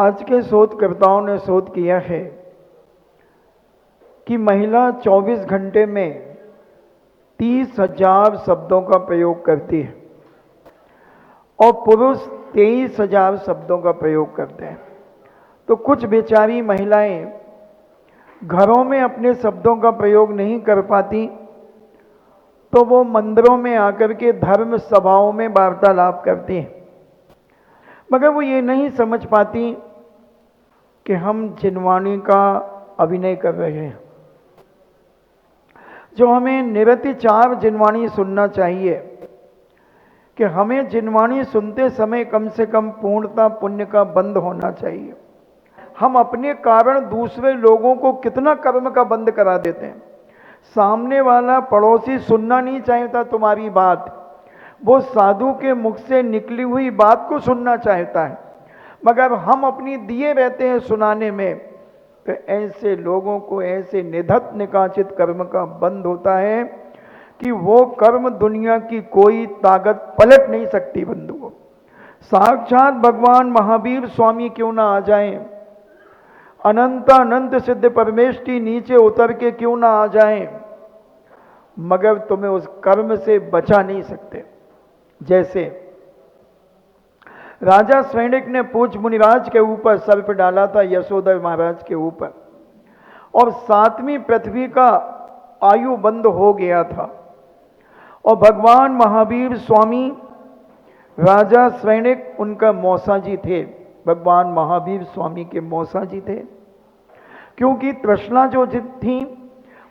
आज के शोधकर्ताओं ने शोध किया है कि महिला 24 घंटे में 30,000 शब्दों का प्रयोग करती है और पुरुष 23,000 शब्दों का प्रयोग करते हैं। तो कुछ बेचारी महिलाएं घरों में अपने शब्दों का प्रयोग नहीं कर पाती, तो वो मंदिरों में आकर के धर्म सभाओं में वार्तालाप करती हैं, मगर वो ये नहीं समझ पाती कि हम जिनवाणी का अभिनय कर रहे हैं। जो हमें निरतिचार जिनवाणी सुनना चाहिए कि हमें जिनवाणी सुनते समय कम से कम पूर्णता पुण्य का बंद होना चाहिए। हम अपने कारण दूसरे लोगों को कितना कर्म का बंद करा देते हैं। सामने वाला पड़ोसी सुनना नहीं चाहता तुम्हारी बात, वो साधु के मुख से निकली हुई बात को सुनना चाहता है, मगर हम अपनी दिए रहते हैं सुनाने में। तो ऐसे लोगों को ऐसे निधत निकाचित कर्म का बंद होता है कि वो कर्म दुनिया की कोई ताकत पलट नहीं सकती। बंधुओं, साक्षात भगवान महावीर स्वामी क्यों ना आ जाएं, अनंत अनंत सिद्ध परमेष्ठी नीचे उतर के क्यों ना आ जाएं, मगर तुम्हें उस कर्म से बचा नहीं सकते। जैसे राजा सैनिक ने पूज्य मुनिराज के ऊपर सर्प डाला था, यशोधर महाराज के ऊपर, और 7वीं पृथ्वी का आयु बंद हो गया था। और भगवान महावीर स्वामी राजा सैनिक उनका मौसाजी थे, भगवान महावीर स्वामी के मौसाजी थे, क्योंकि तृष्णा जो थी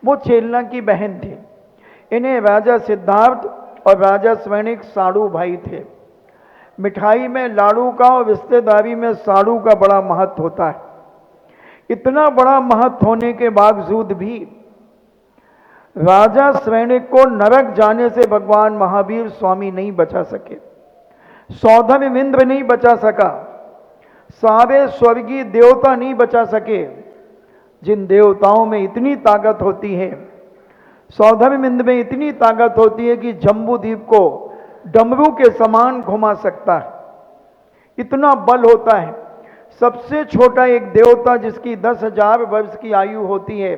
वो चेलना की बहन थी। इन्हें राजा सिद्धार्थ और राजा सैनिक साड़ू भाई थे। मिठाई में लाड़ू का और रिश्तेदारी में साड़ू का बड़ा महत्व होता है। इतना बड़ा महत्व होने के बावजूद भी राजा सैनिक को नरक जाने से भगवान महावीर स्वामी नहीं बचा सके, सौधम इंद्र नहीं बचा सका, सारे स्वर्गीय देवता नहीं बचा सके। जिन देवताओं में इतनी ताकत होती है, सौधम इंद्र में इतनी ताकत होती है कि जम्बू द्वीप को डमरू के समान घुमा सकता है, इतना बल होता है। सबसे छोटा एक देवता जिसकी 10,000 वर्ष की आयु होती है,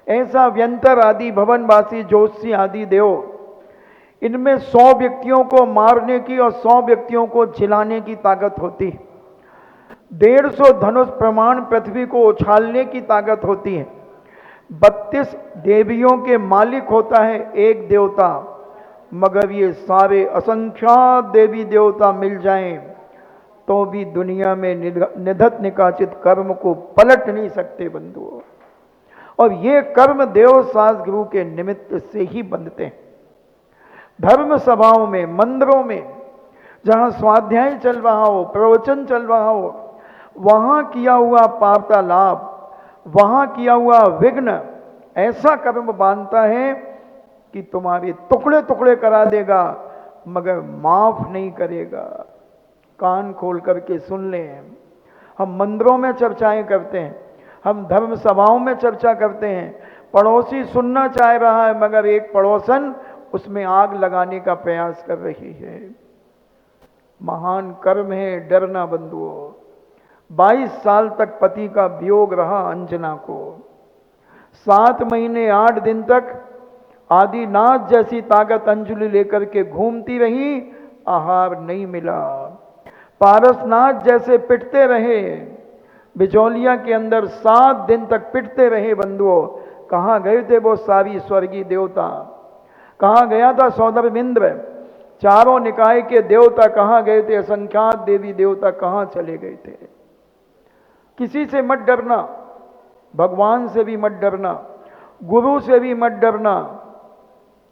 ऐसा व्यंतर आदि भवनवासी ज्योतिषी आदि देव, इनमें 100 व्यक्तियों को मारने की और 100 व्यक्तियों को जिलाने की ताकत होती है। 150 धनुष प्रमाण पृथ्वी को उछालने की ताकत होती है। 32 देवियों के मालिक होता है एक देवता, मगर ये सारे असंख्यात देवी देवता मिल जाएं तो भी दुनिया में निधत निकाचित कर्म को पलट नहीं सकते बंधुओं। और ये कर्म देव सास गुरु के निमित्त से ही बनते हैं। धर्म सभाओं में, मंदिरों में, जहां स्वाध्याय चल रहा हो, प्रवचन चल रहा हो, वहां किया हुआ वार्तालाप, वहां किया हुआ विघ्न ऐसा कर्म बांधता है कि तुम्हारे टुकड़े टुकड़े करा देगा, मगर माफ नहीं करेगा। कान खोल करके सुन लें। हम मंदिरों में चर्चाएं करते हैं, हम धर्म सभाओं में चर्चा करते हैं, पड़ोसी सुनना चाह रहा है, मगर एक पड़ोसन उसमें आग लगाने का प्रयास कर रही है। महान कर्म है डरना बंधुओं। 22 साल तक पति का वियोग रहा अंजना को। 7 महीने 8 दिन तक आदिनाथ जैसी ताकत अंजलि लेकर के घूमती रही, आहार नहीं मिला। पारसनाथ जैसे पिटते रहे, बिजौलिया के अंदर 7 दिन तक पिटते रहे बंधुओं। कहाँ गए थे वो सारी स्वर्गीय देवता? कहाँ गया था सौदर इंद्र? चारों निकाय के देवता कहाँ गए थे? असंख्यात देवी देवता कहाँ चले गए थे? किसी से मत डरना, भगवान से भी मत डरना, गुरु से भी मत डरना,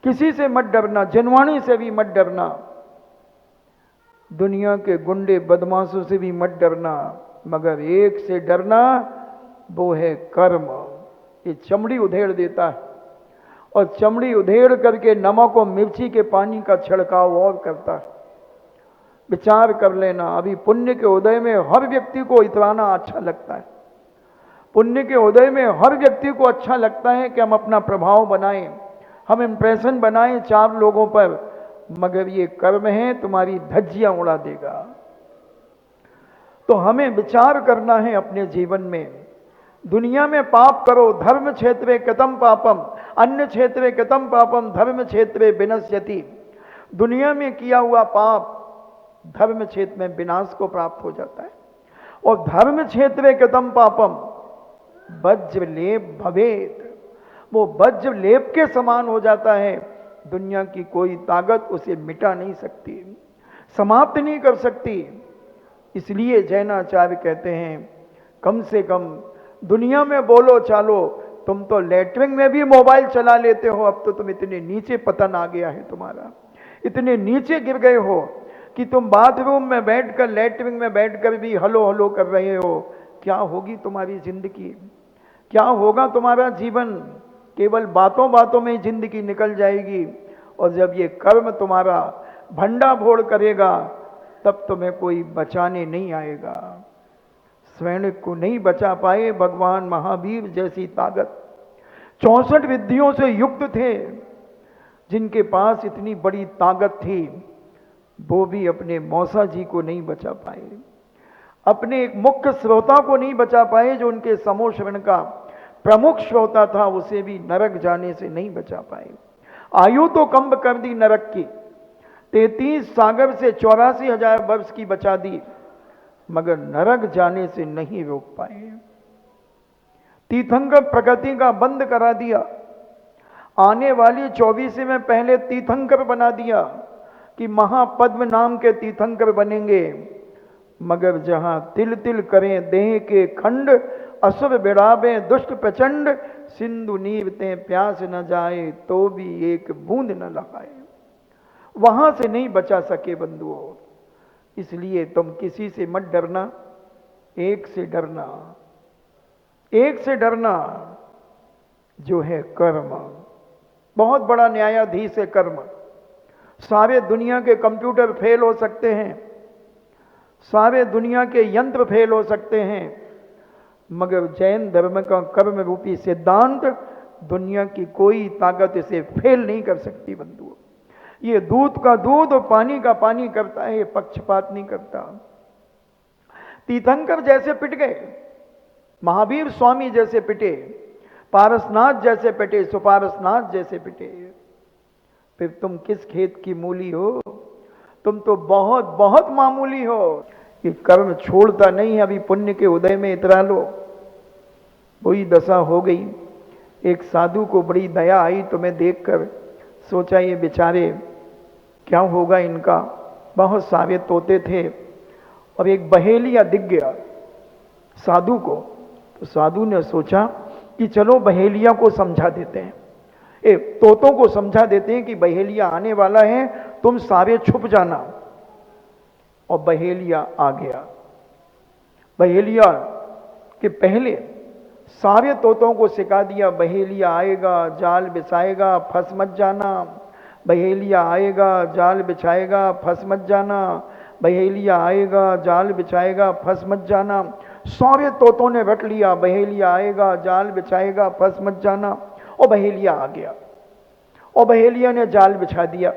किसी से मत डरना, जिनवाणी से भी मत डरना, दुनिया के गुंडे बदमाशों से भी मत डरना, मगर एक से डरना, वो है कर्म। ये चमड़ी उधेड़ देता है, और चमड़ी उधेड़ करके नमक और मिर्ची के पानी का छिड़काव और करता है। विचार कर लेना, अभी पुण्य के उदय में हर व्यक्ति को इतराना अच्छा लगता है। पुण्य के उदय में हर व्यक्ति को अच्छा लगता है कि हम अपना प्रभाव बनाएं, हम इंप्रेशन बनाएं 4 लोगों पर, मगर ये कर्म है तुम्हारी धज्जियां उड़ा देगा। तो हमें विचार करना है अपने जीवन में। दुनिया में पाप करो, धर्म क्षेत्रे कथम पापम, अन्य क्षेत्रे कथम पापम, धर्म क्षेत्रे विनश्यति। दुनिया में किया हुआ पाप धर्म क्षेत्र में विनाश को प्राप्त हो जाता है। और धर्म क्षेत्रे कथम पापम, वज्र लेप भवेत, वो वज्र लेप के समान हो जाता है। दुनिया की कोई ताकत उसे मिटा नहीं सकती, समाप्त नहीं कर सकती। इसलिए जैनाचार्य कहते हैं कम से कम दुनिया में बोलो चालो, तुम तो लेटरिन में भी मोबाइल चला लेते हो, अब तो तुम इतने नीचे पतन आ गया है तुम्हारा, इतने नीचे गिर गए हो कि तुम बाथरूम में बैठकर, लेटरिन में बैठकर भी हलो हलो कर रहे हो। क्या होगी तुम्हारी जिंदगी, क्या होगा तुम्हारा जीवन? केवल बातों बातों में जिंदगी निकल जाएगी। और जब ये कर्म तुम्हारा भंडा फोड़ करेगा तब तुम्हें कोई बचाने नहीं आएगा। स्वयं को नहीं बचा पाए भगवान महावीर जैसी ताकत। 64 विधियों से युक्त थे, जिनके पास इतनी बड़ी ताकत थी, वो भी अपने मौसा जी को नहीं बचा पाए, अपने एक मुख्य श्रोता को नहीं बचा पाए, जो उनके समोश्रवण का प्रमुख श्रोता था, उसे भी नरक जाने से नहीं बचा पाए। आयु तो कम कर दी नरक की, 33 सागर से 84,000 वर्ष की बचा दी, मगर नरक जाने से नहीं रोक पाए। तीर्थंकर प्रकृति का बंद करा दिया, आने वाली 24 में पहले तीर्थंकर बना दिया कि महापद्म नाम के तीर्थंकर बनेंगे। मगर जहां तिल तिल करें देह के खंड, असुर बिड़ावे दुष्ट प्रचंड, सिंधु नीरते प्यास न जाए तो भी एक बूंद न लगाए। वहां से नहीं बचा सके बंधुओं। इसलिए तुम किसी से मत डरना, एक से डरना, एक से डरना, जो है कर्म। बहुत बड़ा न्यायाधीश है कर्म। सारे दुनिया के कंप्यूटर फेल हो सकते हैं, सारे दुनिया के यंत्र फेल हो सकते हैं, मगर जैन धर्म का कर्म रूपी सिद्धांत दुनिया की कोई ताकत इसे फेल नहीं कर सकती बंधुओं। ये दूध का दूध और पानी का पानी करता है, ये पक्षपात नहीं करता। तीर्थंकर जैसे पिट गए, महावीर स्वामी जैसे पिटे, पारसनाथ जैसे पिटे, सुपारसनाथ जैसे पिटे, फिर तुम किस खेत की मूली हो? तुम तो बहुत बहुत मामूली हो। ये कर्म छोड़ता नहीं है, अभी पुण्य के उदय में इतरा लो। वही दशा हो गई। एक साधु को बड़ी दया आई तुम्हें देखकर, सोचा ये बेचारे क्या होगा इनका। बहुत सारे तोते थे और एक बहेलिया दिख गया साधु को। तो साधु ने सोचा कि चलो बहेलिया को समझा देते हैं, तोतों को समझा देते हैं कि बहेलिया आने वाला है, तुम सारे छुप जाना। और बहेलिया आ गया। बहेलिया के पहले सारे तोतों को सिखा दिया, बहेलिया आएगा जाल बिछाएगा, फंस मत जाना। बहेलिया आएगा जाल बिछाएगा, फंस मत जाना। बहेलिया आएगा जाल बिछाएगा, फंस मत जाना। सारे तोतों ने रट लिया, बहेलिया आएगा जाल बिछाएगा, फंस मत जाना। और बहेलिया आ गया और बहेलिया ने जाल बिछा दिया।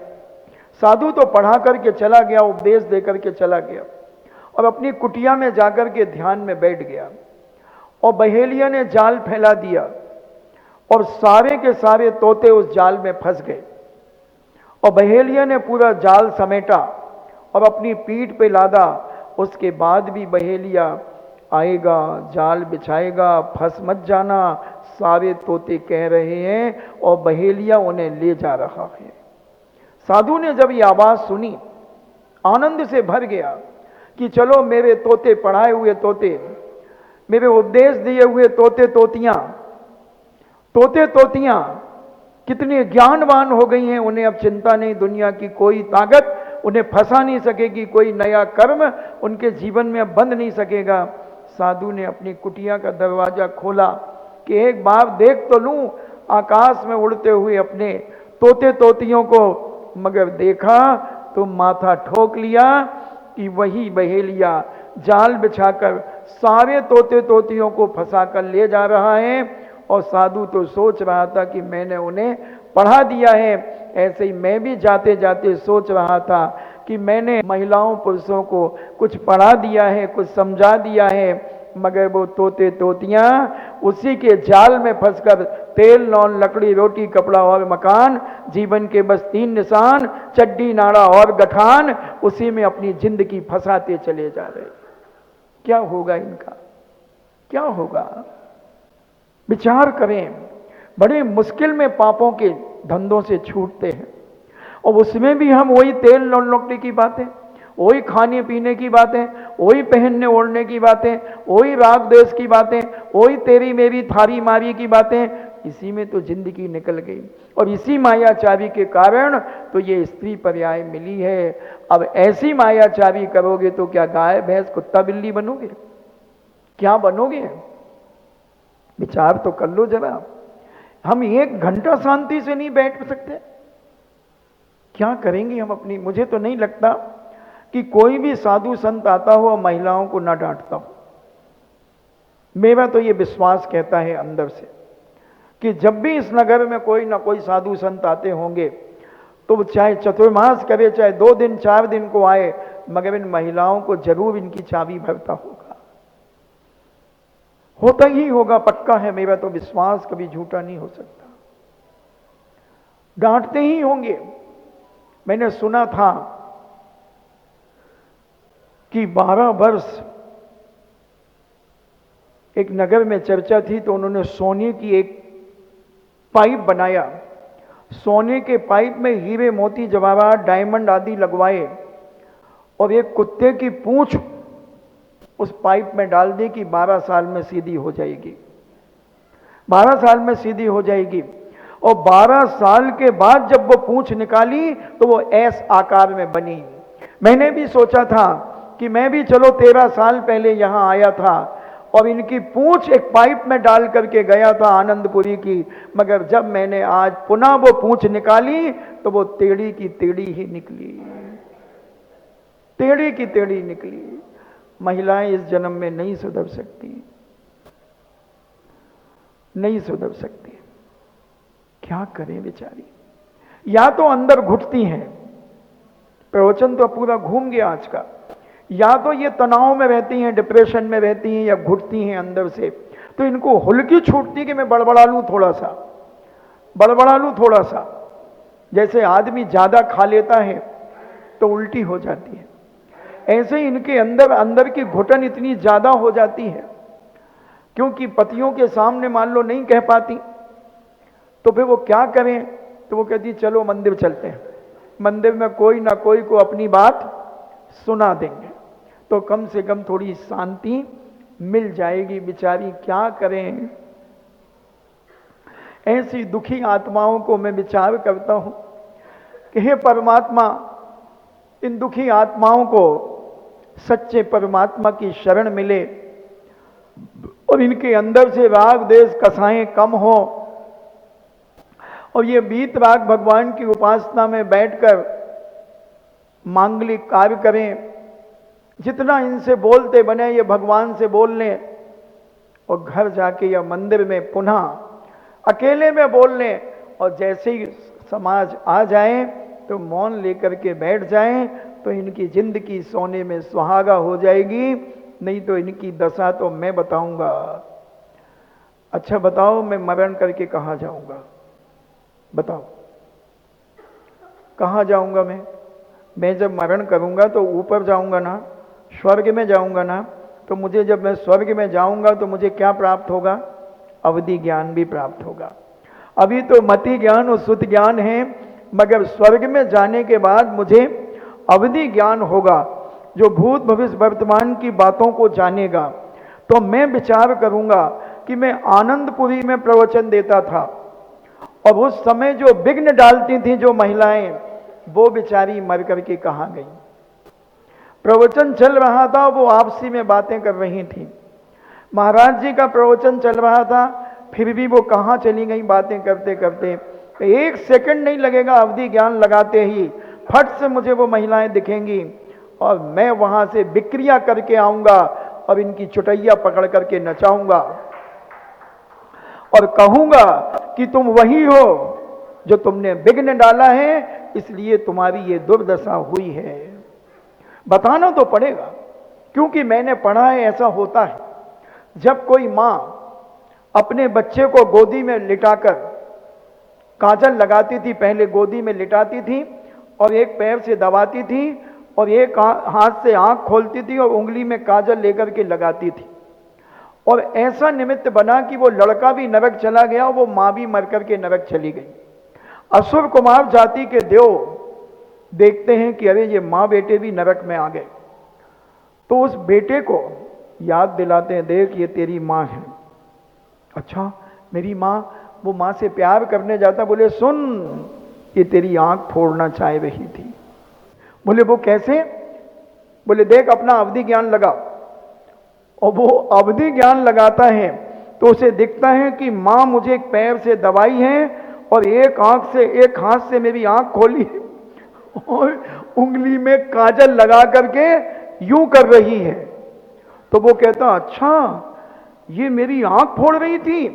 साधु तो पढ़ा करके चला गया, उपदेश दे करके चला गया और अपनी कुटिया में जाकर के ध्यान में बैठ गया। और बहेलिया ने जाल फैला दिया और सारे के सारे तोते उस जाल में फंस गए। और बहेलिया ने पूरा जाल समेटा और अपनी पीठ पे लादा। उसके बाद भी बहेलिया आएगा जाल बिछाएगा, फंस मत जाना, सारे तोते कह रहे हैं और बहेलिया उन्हें ले जा रहा है। साधु ने जब ये आवाज सुनी, आनंद से भर गया कि चलो मेरे तोते, पढ़ाए हुए तोते, मेरे उपदेश दिए हुए तोते तोतियां, तोते तोतियां कितने ज्ञानवान हो गई हैं। उन्हें अब चिंता नहीं, दुनिया की कोई ताकत उन्हें फंसा नहीं सकेगी, कोई नया कर्म उनके जीवन में अब बंध नहीं सकेगा। साधु ने अपनी कुटिया का दरवाजा खोला कि एक बार देख तो लूं आकाश में उड़ते हुए अपने तोते तोतियों को, मगर देखा तो माथा ठोक लिया कि वही बहेलिया जाल बिछाकर सारे तोते तोतियों को फंसाकर ले जा रहा है। और साधु तो सोच रहा था कि मैंने उन्हें पढ़ा दिया है। ऐसे ही मैं भी जाते जाते सोच रहा था कि मैंने महिलाओं पुरुषों को कुछ पढ़ा दिया है, कुछ समझा दिया है, मगर वो तोते तोतियां उसी के जाल में फंसकर तेल नॉन लकड़ी रोटी कपड़ा और मकान, जीवन के बस 3 निशान, चड्डी नाड़ा और गठान, उसी में अपनी जिंदगी फंसाते चले जा रहे। क्या होगा इनका, क्या होगा? विचार करें। बड़े मुश्किल में पापों के धंधों से छूटते हैं, और उसमें भी हम वही तेल नॉन लकड़ी की बातें, वही खाने पीने की बातें, वही पहनने ओढ़ने की बातें, वही राग देश की बातें, वही तेरी मेरी थारी मारी की बातें, इसी में तो जिंदगी निकल गई। और इसी मायाचारी के कारण तो ये स्त्री पर्याय मिली है। अब ऐसी मायाचारी करोगे तो क्या गाय भैंस कुत्ता बिल्ली बनोगे? क्या बनोगे? विचार तो कर लो जरा। हम 1 घंटा शांति से नहीं बैठ सकते? क्या करेंगे हम अपनी? मुझे तो नहीं लगता कि कोई भी साधु संत आता हो और महिलाओं को ना डांटता हो। मेरा तो ये विश्वास कहता है अंदर से कि जब भी इस नगर में कोई ना कोई साधु संत आते होंगे तो चाहे चतुर्मास करे, चाहे 2 दिन 4 दिन को आए, मगर इन महिलाओं को जरूर इनकी चाबी भरता होगा, होता ही होगा, पक्का है। मेरा तो विश्वास कभी झूठा नहीं हो सकता। डांटते ही होंगे। मैंने सुना था कि 12 वर्ष एक नगर में चर्चा थी, तो उन्होंने सोने की एक पाइप बनाया, सोने के पाइप में हीरे मोती जवाहरात डायमंड आदि लगवाए, और एक कुत्ते की पूंछ उस पाइप में डाल दी कि 12 साल में सीधी हो जाएगी, 12 साल में सीधी हो जाएगी। और 12 साल के बाद जब वो पूंछ निकाली तो वो एस आकार में बनी। मैंने भी सोचा था कि मैं भी चलो 13 साल पहले यहां आया था और इनकी पूंछ एक पाइप में डाल करके गया था आनंदपुरी की, मगर जब मैंने आज पुनः वो पूंछ निकाली तो वो टेढ़ी की टेढ़ी ही निकली, टेढ़ी की टेढ़ी निकली। महिलाएं इस जन्म में नहीं सुधर सकती, नहीं सुधर सकती। क्या करें बेचारी? या तो अंदर घुटती हैं, प्रवचन तो पूरा घूम गया आज का, या तो ये तनाव में रहती हैं, डिप्रेशन में रहती हैं, या घुटती हैं अंदर से, तो इनको हुल्की छूटती कि मैं बड़बड़ा लूं थोड़ा सा, बड़बड़ा लूं थोड़ा सा। जैसे आदमी ज्यादा खा लेता है तो उल्टी हो जाती है, ऐसे ही इनके अंदर अंदर की घुटन इतनी ज्यादा हो जाती है, क्योंकि पतियों के सामने मान लो नहीं कह पाती, तो फिर वो क्या करें? तो वो कहती चलो मंदिर चलते हैं, मंदिर में कोई ना कोई को अपनी बात सुना देंगे तो कम से कम थोड़ी शांति मिल जाएगी। बेचारी क्या करें? ऐसी दुखी आत्माओं को मैं विचार करता हूं कि हे परमात्मा, इन दुखी आत्माओं को सच्चे परमात्मा की शरण मिले और इनके अंदर से राग देश कसाएं कम हो, और ये बीत राग भगवान की उपासना में बैठकर मांगलिक कार्य करें। जितना इनसे बोलते बने ये भगवान से बोल लें, और घर जाके या मंदिर में पुनः अकेले में बोल लें, और जैसे ही समाज आ जाए तो मौन लेकर के बैठ जाएं, तो इनकी जिंदगी सोने में सुहागा हो जाएगी। नहीं तो इनकी दशा तो मैं बताऊंगा। अच्छा बताओ, मैं मरण करके कहाँ जाऊंगा? बताओ कहाँ जाऊंगा मैं जब मरण करूंगा तो ऊपर जाऊंगा ना, स्वर्ग में जाऊंगा ना। तो मुझे जब मैं स्वर्ग में जाऊंगा तो मुझे क्या प्राप्त होगा? अवधि ज्ञान भी प्राप्त होगा। अभी तो मति ज्ञान और सुत ज्ञान है, मगर स्वर्ग में जाने के बाद मुझे अवधि ज्ञान होगा, जो भूत भविष्य वर्तमान की बातों को जानेगा। तो मैं विचार करूंगा कि मैं आनंदपुरी में प्रवचन देता था, और उस समय जो विघ्न डालती थी जो महिलाएं, वो बेचारी मर करके कहाँ गई? प्रवचन चल रहा था, वो आपसी में बातें कर रही थी। महाराज जी का प्रवचन चल रहा था, फिर भी वो कहाँ चली गई बातें करते करते। 1 सेकंड नहीं लगेगा, अवधि ज्ञान लगाते ही फट से मुझे वो महिलाएं दिखेंगी, और मैं वहां से विक्रिया करके आऊंगा और इनकी चुटैया पकड़ करके नचाऊंगा और कहूंगा कि तुम वही हो जो तुमने विघ्न डाला है, इसलिए तुम्हारी ये दुर्दशा हुई है। बताना तो पड़ेगा, क्योंकि मैंने पढ़ा है ऐसा होता है। जब कोई माँ अपने बच्चे को गोदी में लिटाकर काजल लगाती थी, पहले गोदी में लिटाती थी और एक पैर से दबाती थी और एक हाथ से आंख खोलती थी और उंगली में काजल लेकर के लगाती थी, और ऐसा निमित्त बना कि वो लड़का भी नरक चला गया और वो माँ भी मर करके नरक चली गई। असुर कुमार जाति के देव देखते हैं कि अरे ये माँ बेटे भी नरक में आ गए, तो उस बेटे को याद दिलाते हैं, देख ये तेरी माँ है। अच्छा मेरी माँ? वो माँ से प्यार करने जाता, बोले सुन ये तेरी आंख फोड़ना चाह रही थी। बोले वो कैसे? बोले देख अपना अवधि ज्ञान लगा, और वो अवधि ज्ञान लगाता है तो उसे दिखता है कि माँ मुझे एक पैर से दबाई है और एक हाथ से मेरी आंख खोली और उंगली में काजल लगा करके यूं कर रही है। तो वो कहता अच्छा ये मेरी आंख फोड़ रही थी।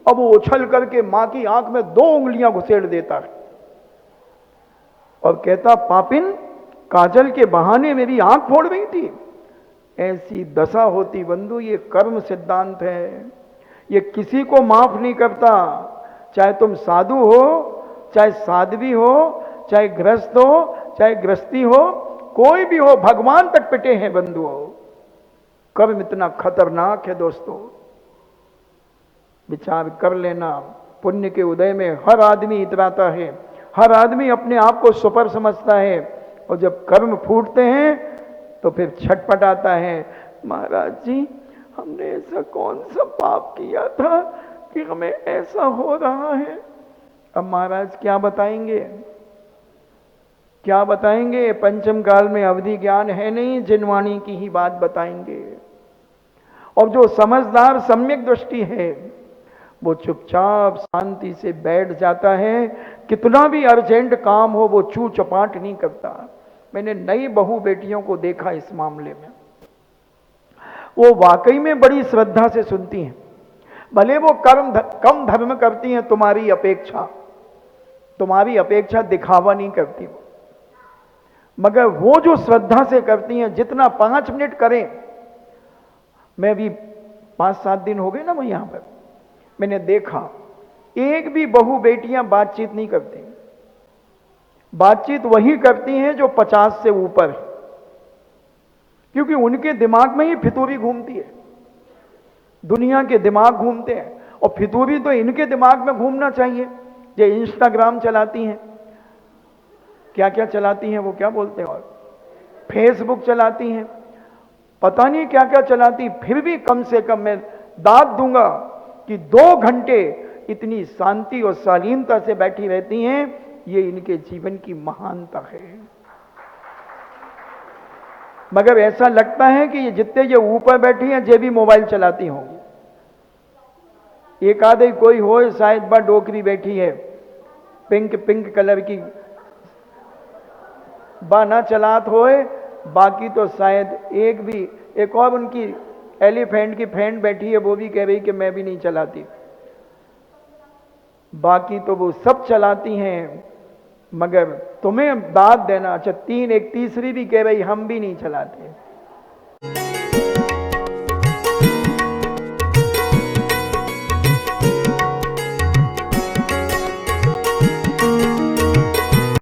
अब वो उछल करके मां की आंख में 2 उंगलियां घुसेड़ देता है और कहता पापिन काजल के बहाने मेरी आंख फोड़ रही थी। ऐसी दशा होती बंधु, ये कर्म सिद्धांत है, ये किसी को माफ नहीं करता। चाहे तुम साधु हो, चाहे साध्वी हो, चाहे ग्रस्त हो, चाहे ग्रस्ती हो, कोई भी हो, भगवान तक पिटे हैं बंधु। कर्म इतना खतरनाक है दोस्तों, विचार कर लेना। पुण्य के उदय में हर आदमी इतराता है, हर आदमी अपने आप को सुपर समझता है, और जब कर्म फूटते हैं तो फिर छटपटाता है, महाराज जी हमने ऐसा कौन सा पाप किया था कि हमें ऐसा हो रहा है। अब महाराज क्या बताएंगे, क्या बताएंगे? पंचम काल में अवधि ज्ञान है नहीं, जिनवाणी की ही बात बताएंगे। और जो समझदार सम्यक दृष्टि है वो चुपचाप शांति से बैठ जाता है, कितना भी अर्जेंट काम हो वो चू चपाट नहीं करता। मैंने नई बहू बेटियों को देखा इस मामले में, वो वाकई में बड़ी श्रद्धा से सुनती हैं, भले वो कम धर्म करती हैं तुम्हारी अपेक्षा दिखावा नहीं करती वो, मगर वो जो श्रद्धा से करती हैं, जितना 5 मिनट करें। मैं भी 5-7 दिन हो गए ना मैं यहां पर, मैंने देखा एक भी बहू बेटियां बातचीत नहीं करती। बातचीत वही करती हैं जो 50 से ऊपर है, क्योंकि उनके दिमाग में ही फितूरी घूमती है, दुनिया के दिमाग घूमते हैं, और फितूरी तो इनके दिमाग में घूमना चाहिए। ये इंस्टाग्राम चलाती हैं, क्या क्या चलाती हैं, वो क्या बोलते हैं, और फेसबुक चलाती हैं, पता नहीं क्या क्या चलाती, फिर भी कम से कम मैं दाद दूंगा कि 2 घंटे इतनी शांति और शालीनता से बैठी रहती हैं। ये इनके जीवन की महानता है। मगर ऐसा लगता है कि ये जितने ये ऊपर बैठी हैं ये भी मोबाइल चलाती होंगी। एक आधे कोई हो शायद बा डोकरी बैठी है, पिंक कलर की, बा ना चलात होए, बाकी तो शायद एक और उनकी एलिफेंट की फ्रेंड बैठी है, वो भी कह रही कि मैं भी नहीं चलाती। बाकी तो वो सब चलाती हैं, मगर तुम्हें दाद देना। अच्छा एक तीसरी भी कह रही हम भी नहीं चलाते।